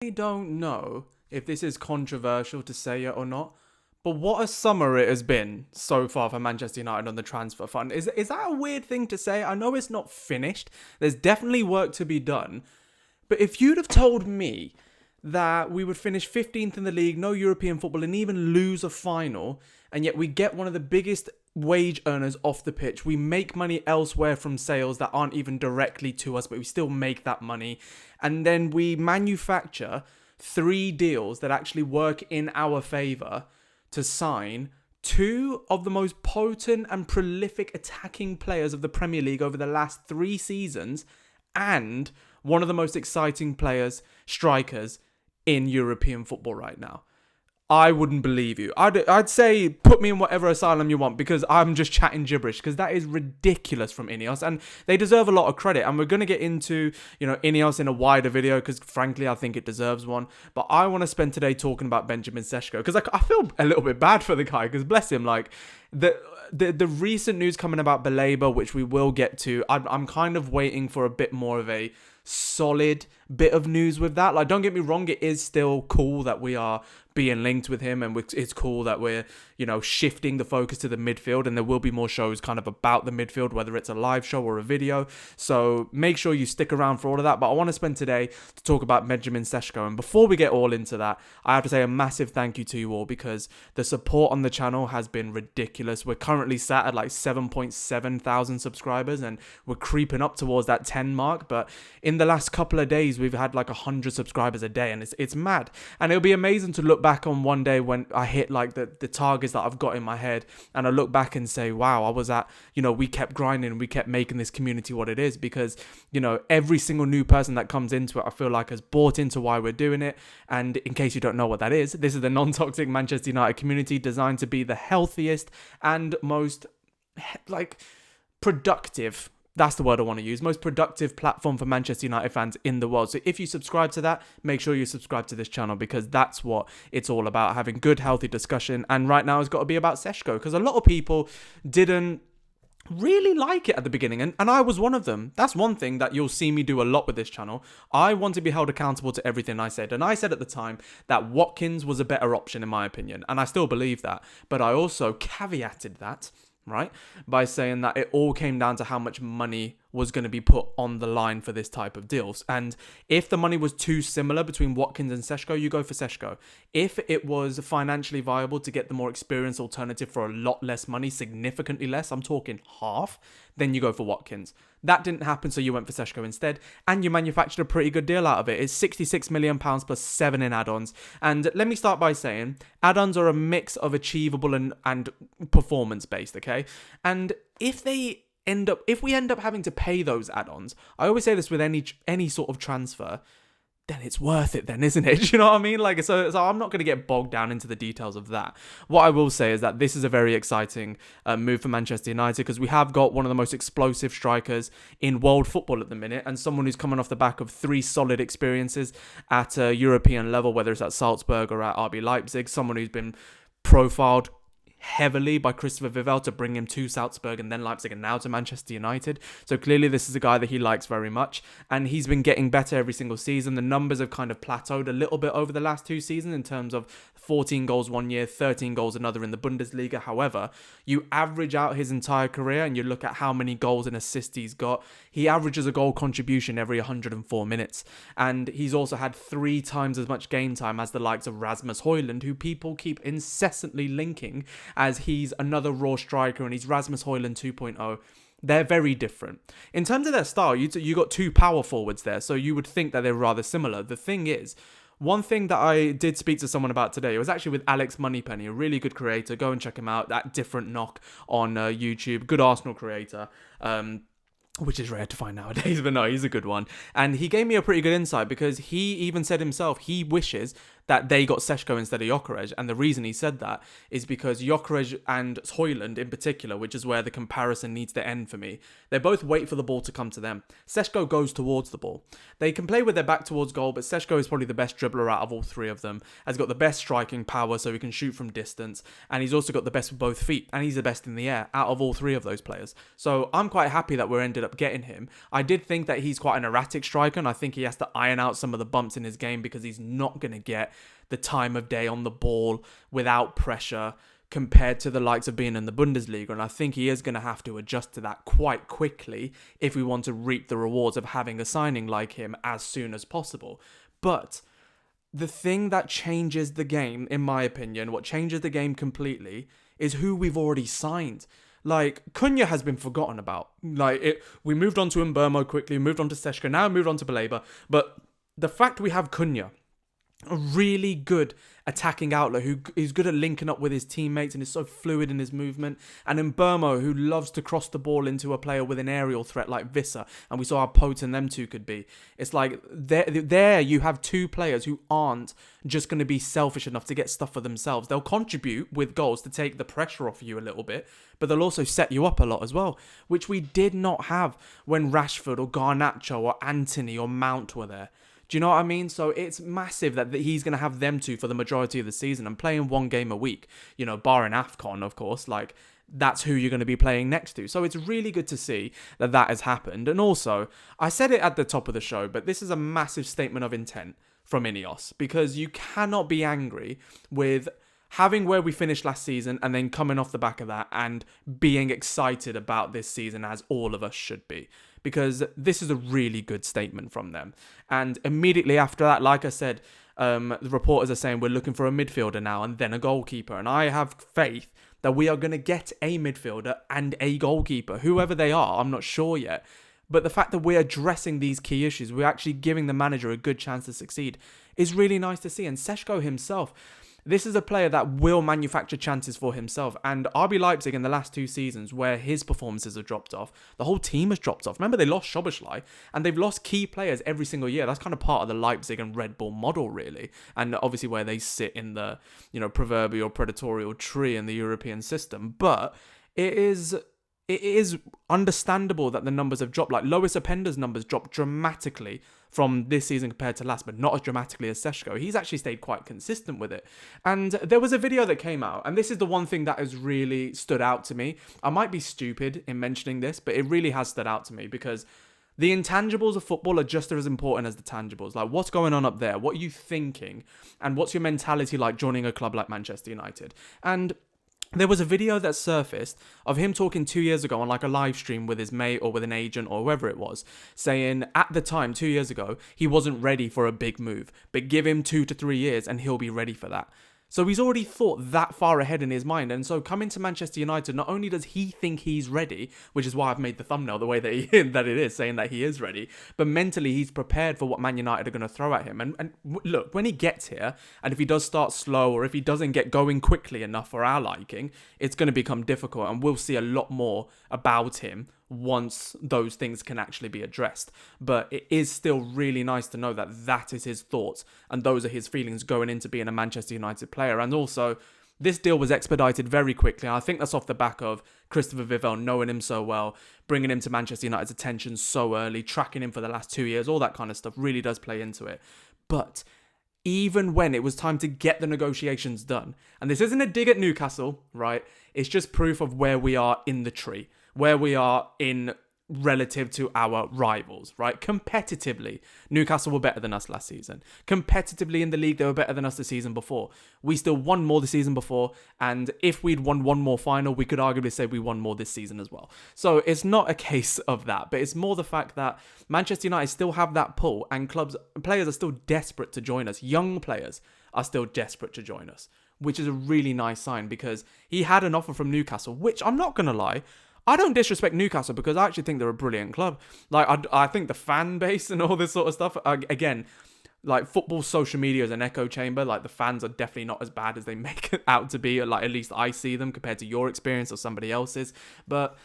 I don't know if this is controversial to say it or not, but what a summer it has been so far for Manchester United on the transfer front. Is that a weird thing to say? I know it's not finished. There's definitely work to be done. But if you'd have told me that we would finish 15th in the league, no European football, and even lose a final, and yet we get one of the biggest wage earners off the pitch, we make money elsewhere from sales that aren't even directly to us, but we still make that money, and then we manufacture 3 deals that actually work in our favour to sign 2 of the most potent and prolific attacking players of the Premier League over the last 3 seasons, and one of the most exciting players, strikers, in European football right now. I wouldn't believe you. I'd say put me in whatever asylum you want, because I'm just chatting gibberish, because that is ridiculous from Ineos, and they deserve a lot of credit. And we're going to get into, Ineos in a wider video, because frankly, I think it deserves one. But I want to spend today talking about Benjamin Sesko, because I feel a little bit bad for the guy, because bless him, like the recent news coming about Baleba, which we will get to, I'm kind of waiting for a bit more of a solid bit of news with that. Like, don't get me wrong, it is still cool that we are being linked with him, and it's cool that we're shifting the focus to the midfield, and there will be more shows kind of about the midfield, whether it's a live show or a video, so make sure you stick around for all of that. But I want to spend today to talk about Benjamin Sesko, and before we get all into that, I have to say a massive thank you to you all, because the support on the channel has been ridiculous. We're currently sat at like 7.7 thousand subscribers, and we're creeping up towards that 10 mark, but in the last couple of days we've had like 100 subscribers a day, and it's mad. And it'll be amazing to look back on one day when I hit like the targets that I've got in my head, and I look back and say, wow, I was at, we kept grinding, we kept making this community what it is, because every single new person that comes into it, I feel like, has bought into why we're doing it. And in case you don't know what that is, this is the non-toxic Manchester United community, designed to be the healthiest and most productive, that's the word I want to use, most productive platform for Manchester United fans in the world. So if you subscribe to that, make sure you subscribe to this channel, because that's what it's all about, having good, healthy discussion. And right now it's got to be about Sesko, because a lot of people didn't really like it at the beginning, and I was one of them. That's one thing that you'll see me do a lot with this channel. I want to be held accountable to everything I said, and I said at the time that Watkins was a better option in my opinion, and I still believe that, but I also caveated that, right, by saying that it all came down to how much money was going to be put on the line for this type of deals. And if the money was too similar between Watkins and Sesko, you go for Sesko. If it was financially viable to get the more experienced alternative for a lot less money, significantly less, I'm talking half, then you go for Watkins. That didn't happen, so you went for Sesko instead, and you manufactured a pretty good deal out of it. It's £66 million plus 7 in add-ons. And let me start by saying, add-ons are a mix of achievable and performance-based, okay? And if we end up having to pay those add-ons, I always say this with any sort of transfer, then it's worth it then, isn't it? Do you know what I mean? Like, so I'm not going to get bogged down into the details of that. What I will say is that this is a very exciting move for Manchester United, because we have got one of the most explosive strikers in world football at the minute, and someone who's coming off the back of 3 solid experiences at a European level, whether it's at Salzburg or at RB Leipzig, someone who's been profiled heavily by Christopher Vivell to bring him to Salzburg and then Leipzig and now to Manchester United. So clearly this is a guy that he likes very much, and he's been getting better every single season. The numbers have kind of plateaued a little bit over the last 2 seasons in terms of 14 goals one year, 13 goals another in the Bundesliga. However, you average out his entire career and you look at how many goals and assists he's got, he averages a goal contribution every 104 minutes. And he's also had 3 times as much game time as the likes of Rasmus Hojlund, who people keep incessantly linking as he's another raw striker and he's Rasmus Hojlund 2.0. They're very different. In terms of their style, you got 2 power forwards there, so you would think that they're rather similar. The thing is, one thing that I did speak to someone about today, it was actually with Alex Moneypenny, a really good creator. Go and check him out, that Different Knock on YouTube. Good Arsenal creator. Which is rare to find nowadays, but no, he's a good one. And he gave me a pretty good insight, because he even said himself he wishes that they got Sesko instead of Gyökeres. And the reason he said that is because Gyökeres and Hojlund in particular, which is where the comparison needs to end for me, they both wait for the ball to come to them. Sesko goes towards the ball. They can play with their back towards goal, but Sesko is probably the best dribbler out of all three of them. Has got the best striking power, so he can shoot from distance. And he's also got the best with both feet. And he's the best in the air out of all three of those players. So I'm quite happy that we ended up getting him. I did think that he's quite an erratic striker, and I think he has to iron out some of the bumps in his game because he's not going to get the time of day on the ball without pressure compared to the likes of being in the Bundesliga. And I think he is going to have to adjust to that quite quickly if we want to reap the rewards of having a signing like him as soon as possible. But the thing that changes the game, in my opinion, what changes the game completely, is who we've already signed. Like, Cunha has been forgotten about. We moved on to Mbeumo quickly, moved on to Sesko, now moved on to Baleba. But the fact we have Cunha, a really good attacking outlet who's good at linking up with his teammates and is so fluid in his movement, and Mbeumo, who loves to cross the ball into a player with an aerial threat like Vissa, and we saw how potent them two could be. It's like there you have two players who aren't just going to be selfish enough to get stuff for themselves. They'll contribute with goals to take the pressure off you a little bit, but they'll also set you up a lot as well, which we did not have when Rashford or Garnacho or Antony or Mount were there. Do you know what I mean? So it's massive that he's going to have them two for the majority of the season and playing one game a week, barring AFCON, of course, that's who you're going to be playing next to. So it's really good to see that has happened. And also, I said it at the top of the show, but this is a massive statement of intent from Ineos, because you cannot be angry with having where we finished last season and then coming off the back of that and being excited about this season as all of us should be. Because this is a really good statement from them. And immediately after that, like I said, the reporters are saying we're looking for a midfielder now and then a goalkeeper. And I have faith that we are going to get a midfielder and a goalkeeper. Whoever they are, I'm not sure yet. But the fact that we're addressing these key issues, we're actually giving the manager a good chance to succeed, is really nice to see. And Sesko himself, this is a player that will manufacture chances for himself. And RB Leipzig in the last two seasons, where his performances have dropped off, the whole team has dropped off. Remember, they lost Szoboszlai, and they've lost key players every single year. That's kind of part of the Leipzig and Red Bull model, really. And obviously where they sit in the, proverbial predatorial tree in the European system. But it is understandable that the numbers have dropped. Like, Lois Openda's numbers dropped dramatically from this season compared to last, but not as dramatically as Sesko. He's actually stayed quite consistent with it. And there was a video that came out, and this is the one thing that has really stood out to me. I might be stupid in mentioning this, but it really has stood out to me because the intangibles of football are just as important as the tangibles. Like, what's going on up there? What are you thinking? And what's your mentality like joining a club like Manchester United? And there was a video that surfaced of him talking 2 years ago on a live stream with his mate or with an agent or whoever it was, saying at the time, 2 years ago, he wasn't ready for a big move, but give him 2 to 3 years and he'll be ready for that. So he's already thought that far ahead in his mind. And so coming to Manchester United, not only does he think he's ready, which is why I've made the thumbnail the way that it is, saying that he is ready, but mentally he's prepared for what Man United are going to throw at him. And look, when he gets here, and if he does start slow, or if he doesn't get going quickly enough for our liking, it's going to become difficult. And we'll see a lot more about him once those things can actually be addressed. But it is still really nice to know that that is his thoughts and those are his feelings going into being a Manchester United player. And also, this deal was expedited very quickly. I think that's off the back of Christopher Vivell knowing him so well, bringing him to Manchester United's attention so early, tracking him for the last 2 years, all that kind of stuff really does play into it. But even when it was time to get the negotiations done, and this isn't a dig at Newcastle, right? It's just proof of where we are in the tree, where we are in relative to our rivals, right? Competitively, Newcastle were better than us last season. Competitively in the league, they were better than us the season before. We still won more the season before, and if we'd won one more final, we could arguably say we won more this season as well. So it's not a case of that, but it's more the fact that Manchester United still have that pull, and players are still desperate to join us. Young players are still desperate to join us, which is a really nice sign, because he had an offer from Newcastle, which I'm not going to lie, I don't disrespect Newcastle because I actually think they're a brilliant club. I think the fan base and all this sort of stuff, again, football social media is an echo chamber. The fans are definitely not as bad as they make it out to be. At least I see them compared to your experience or somebody else's. But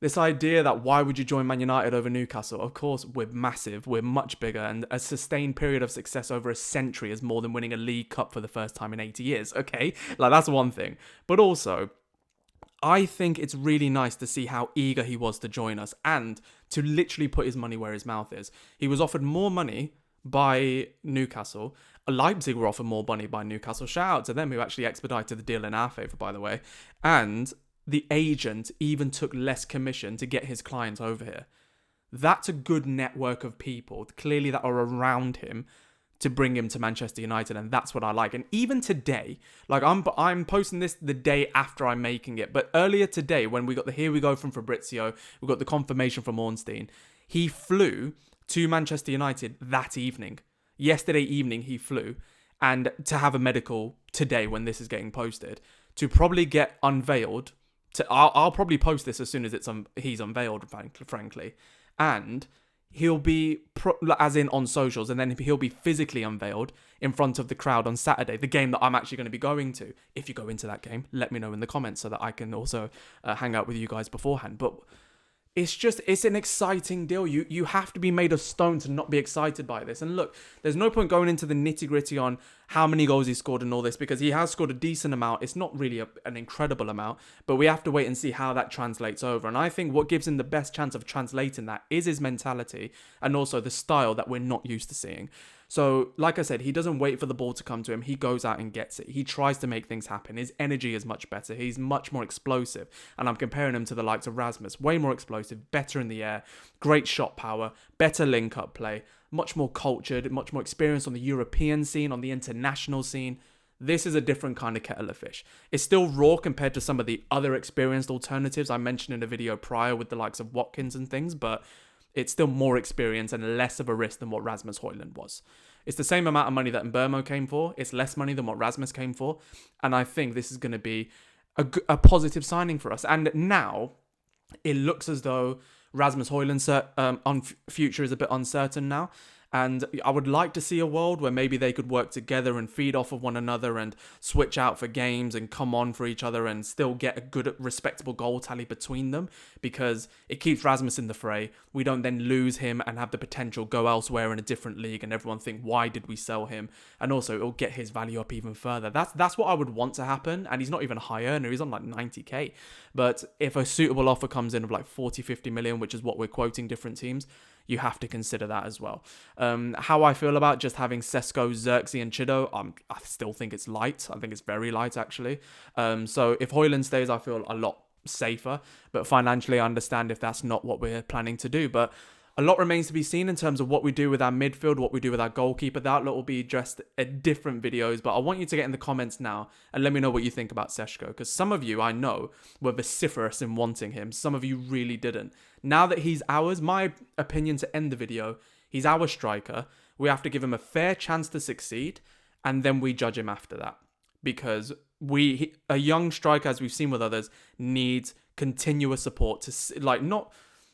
This idea that why would you join Man United over Newcastle? Of course, we're massive, we're much bigger, and a sustained period of success over a century is more than winning a League Cup for the first time in 80 years, okay? Like, that's one thing. But also, I think it's really nice to see how eager he was to join us and to literally put his money where his mouth is. He was offered more money by Newcastle. Leipzig were offered more money by Newcastle. Shout out to them who actually expedited the deal in our favour, by the way. And the agent even took less commission to get his clients over here. That's a good network of people, clearly, that are around him to bring him to Manchester United, and that's what I like. And even today, like I'm posting this the day after I'm making it, but earlier today when we got the here we go from Fabrizio, we got the confirmation from Ornstein, he flew to Manchester United that evening. Yesterday evening he flew, and to have a medical today when this is getting posted, to probably get unveiled. I'll probably post this as soon as he's unveiled, frankly, and he'll be, as in on socials, and then he'll be physically unveiled in front of the crowd on Saturday, the game that I'm actually going to be going to. If you go into that game, let me know in the comments so that I can also hang out with you guys beforehand. But it's an exciting deal. You have to be made of stone to not be excited by this. And look, there's no point going into the nitty gritty on how many goals he scored and all this, because he has scored a decent amount. It's not really an incredible amount, but we have to wait and see how that translates over. And I think what gives him the best chance of translating that is his mentality and also the style that we're not used to seeing. So, like I said, he doesn't wait for the ball to come to him. He goes out and gets it. He tries to make things happen. His energy is much better. He's much more explosive. And I'm comparing him to the likes of Rasmus. Way more explosive, better in the air, great shot power, better link-up play, much more cultured, much more experienced on the European scene, on the international scene. This is a different kind of kettle of fish. It's still raw compared to some of the other experienced alternatives I mentioned in a video prior with the likes of Watkins and things, but it's still more experience and less of a risk than what Rasmus Hojlund was. It's the same amount of money that Mbeumo came for. It's less money than what Rasmus came for. And I think this is going to be a positive signing for us. And now it looks as though Rasmus Hojlund's future is a bit uncertain now. And I would like to see a world where maybe they could work together and feed off of one another and switch out for games and come on for each other and still get a good, respectable goal tally between them, because it keeps Rasmus in the fray. We don't then lose him and have the potential go elsewhere in a different league and everyone think, why did we sell him? And also it'll get his value up even further. That's what I would want to happen. And he's not even a high earner. He's on like 90k. But if a suitable offer comes in of like 40, 50 million, which is what we're quoting different teams, you have to consider that as well. How I feel about just having Sesko, Xerxes and Chido, I still think it's light. I think it's very light, actually. So if Hojlund stays, I feel a lot safer. But financially, I understand if that's not what we're planning to do. But a lot remains to be seen in terms of what we do with our midfield, what we do with our goalkeeper. That lot will be addressed at different videos, but I want you to get in the comments now and let me know what you think about Sesko, because some of you, I know, were vociferous in wanting him. Some of you really didn't. Now that he's ours, my opinion to end the video, he's our striker. We have to give him a fair chance to succeed, and then we judge him after that. Because a young striker, as we've seen with others, needs continuous support to, like, not,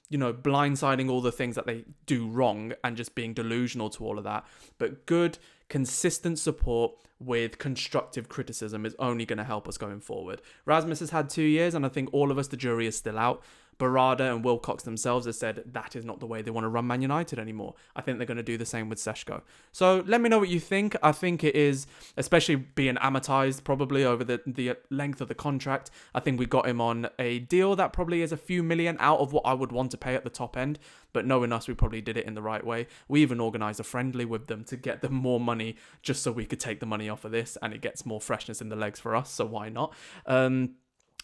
you know, blindsiding all the things that they do wrong and just being delusional to all of that. But good, consistent support with constructive criticism is only going to help us going forward. Rasmus has had 2 years, and I think all of us, the jury is still out. Barada and Wilcox themselves have said that is not the way they want to run Man United anymore. I think they're going to do the same with Sesko. So let me know what you think. I think it is, especially being amortized probably over the length of the contract. I think we got him on a deal that probably is a few million out of what I would want to pay at the top end. But knowing us, we probably did it in the right way. We even organised a friendly with them to get them more money just so we could take the money off of this, and it gets more freshness in the legs for us. So why not?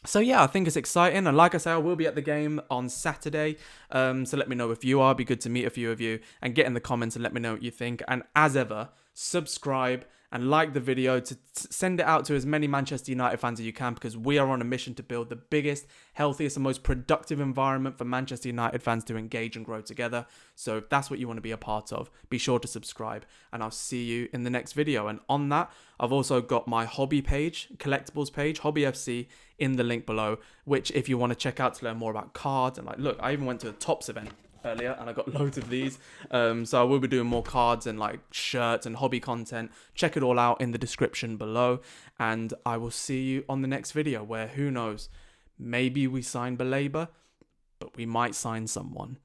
So yeah, I think it's exciting. And like I say, I will be at the game on Saturday. So let me know if you are. It'd be good to meet a few of you and get in the comments and let me know what you think. And as ever, subscribe and like the video to send it out to as many Manchester United fans as you can, because we are on a mission to build the biggest, healthiest and most productive environment for Manchester United fans to engage and grow together. So if that's what you want to be a part of, be sure to subscribe, and I'll see you in the next video. And on that, I've also got my hobby page, collectibles page, Hobby FC, in the link below, which if you want to check out to learn more about cards, and like, look, I even went to a Tops event earlier and I got loads of these, so I will be doing more cards and like shirts and hobby content. Check it all out in the description below, and I will see you on the next video where, who knows, maybe we sign Baleba, but we might sign someone.